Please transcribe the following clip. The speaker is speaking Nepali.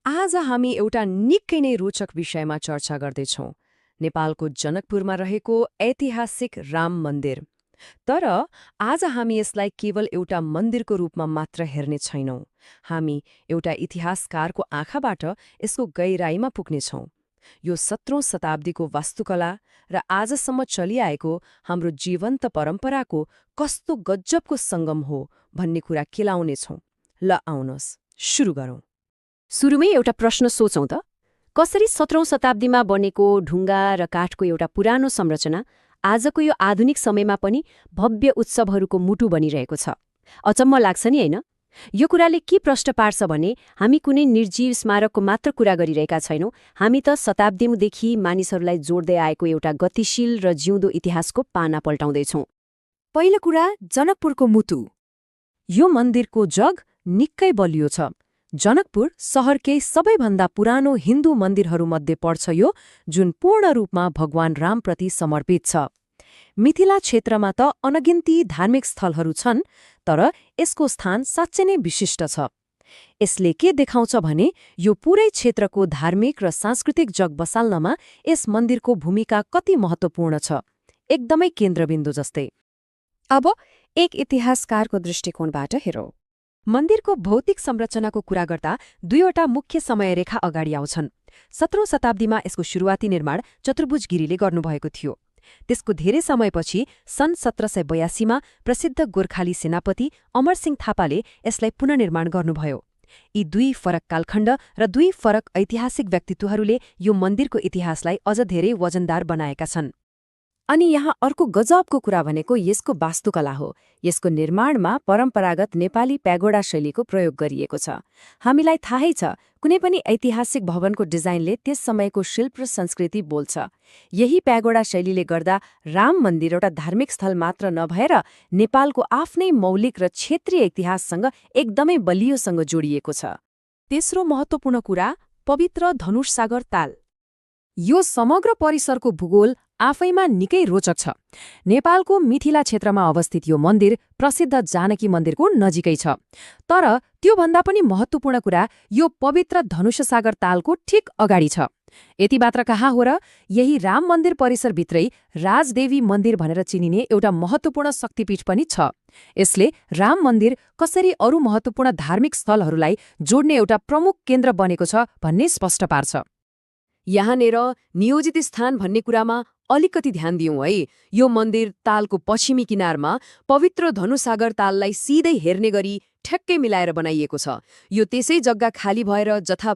आज हामी एउटा निकै नै रोचक विषयमा चर्चा गर्दैछौँ, नेपालको जनकपुरमा रहेको ऐतिहासिक राम मन्दिर। तर आज हामी यसलाई केवल एउटा मन्दिरको रूपमा मात्र हेर्ने छैनौँ, हामी एउटा इतिहासकारको आँखाबाट यसको गहिराईमा पुग्नेछौँ। यो 17औं शताब्दीको वास्तुकला र आजसम्म चलिआएको हाम्रो जीवन्त परम्पराको कस्तो गजबको सङ्गम हो भन्ने कुरा केलाउनेछौँ। ल आउनुहोस्, सुरु गरौँ। सुरुमै एउटा प्रश्न सोचौँ त, कसरी 17औं शताब्दीमा बनेको ढुङ्गा र काठको एउटा पुरानो संरचना आजको यो आधुनिक समयमा पनि भव्य उत्सवहरूको मुटु बनिरहेको छ? अचम्म लाग्छ नि, होइन? यो कुराले के प्रश्न पार्छ भने हामी कुनै निर्जीव स्मारकको मात्र कुरा गरिरहेका छैनौँ, हामी त शताब्दीदेखि मानिसहरूलाई जोड्दै आएको एउटा गतिशील र जिउँदो इतिहासको पाना पल्टाउँदैछौँ। पहिलो कुरा, जनकपुरको मुटु। यो मन्दिरको जग निकै बलियो छ। जनकपुर सहरकै सबैभन्दा पुरानो हिन्दू मन्दिरहरूमध्ये पर्छ यो, जुन पूर्ण रूपमा भगवान रामप्रति समर्पित छ। मिथिला क्षेत्रमा त अनगिन्ती धार्मिक स्थलहरू छन्, तर यसको स्थान साँच्चै नै विशिष्ट छ। यसले के देखाउँछ भने यो पूरै क्षेत्रको धार्मिक र सांस्कृतिक जग बसाल्नमा यस मन्दिरको भूमिका कति महत्त्वपूर्ण छ, एकदमै केन्द्रबिन्दु जस्तै। अब एक इतिहासकारको दृष्टिकोणबाट हेरौँ। मन्दिरको भौतिक संरचनाको कुरा गर्दा दुईवटा मुख्य समयरेखा अगाडि आउँछन्। 17औं शताब्दीमा यसको सुरुवाती निर्माण चतुर्भुज गिरीले गर्नुभएको थियो। त्यसको धेरै समयपछि सन् 1782मा प्रसिद्ध गोर्खाली सेनापति अमरसिंह थापाले यसलाई पुनर्निर्माण गर्नुभयो। यी दुई फरक कालखण्ड र दुई फरक ऐतिहासिक व्यक्तित्वहरूले यो मन्दिरको इतिहासलाई अझ धेरै वजनदार बनाएका छन्। अनि यहाँ अर्को गजबको कुरा भनेको यसको वास्तुकला हो। यसको निर्माणमा परम्परागत नेपाली प्यागोडा शैलीको प्रयोग गरिएको छ। हामीलाई थाहै छ, कुनै पनि ऐतिहासिक भवनको डिजाइनले त्यस समयको शिल्प र संस्कृति बोल्छ। यही प्यागोडा शैलीले गर्दा राम मन्दिर एउटा धार्मिक स्थल मात्र नभएर नेपालको आफ्नै मौलिक र क्षेत्रीय इतिहाससँग एकदमै बलियोसँग जोडिएको छ। तेस्रो महत्त्वपूर्ण कुरा, पवित्र धनुष सागर ताल। यो समग्र परिसरको भूगोल आफैमा निकै रोचक छ। नेपालको मिथिला क्षेत्रमा अवस्थित यो मन्दिर प्रसिद्ध जानकी मन्दिरको नजिकै छ। तर त्योभन्दा पनि महत्त्वपूर्ण कुरा, यो पवित्र धनुषसागर तालको ठिक अगाडि छ। यति मात्र कहाँ हो र, यही राम मन्दिर परिसरभित्रै राजदेवी मन्दिर भनेर चिनिने एउटा महत्त्वपूर्ण शक्तिपीठ पनि छ। यसले राम मन्दिर कसरी अरू महत्त्वपूर्ण धार्मिक स्थलहरूलाई जोड्ने एउटा प्रमुख केन्द्र बनेको छ भन्ने स्पष्ट पार्छ। यहाँनिर नियोजित स्थान भन्ने कुरामा अलिकति ध्यान दिउँ है। यो मन्दिर तालको पश्चिमी किनारमा पवित्र धनुषसागर ताललाई सिधै हेर्ने गरी ठ्याक्कै मिलाएर बनाइएको छ। यो त्यसै जग्गा खाली भएर जथा